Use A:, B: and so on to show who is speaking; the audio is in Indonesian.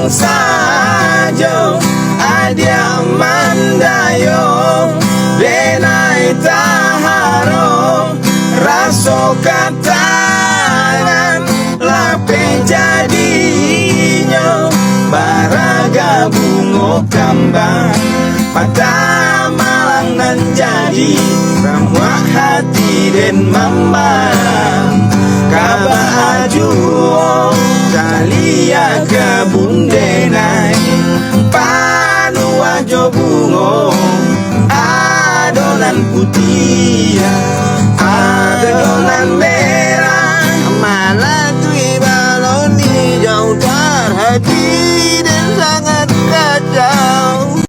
A: Bang sajo adia mandayo denai taharo raso katangan lape jadinya baraga bungo kambang mata malang nan jadi ramah hati den mamang kabah ajuo talia kebun denai panu ajo bungo adonan putih adonan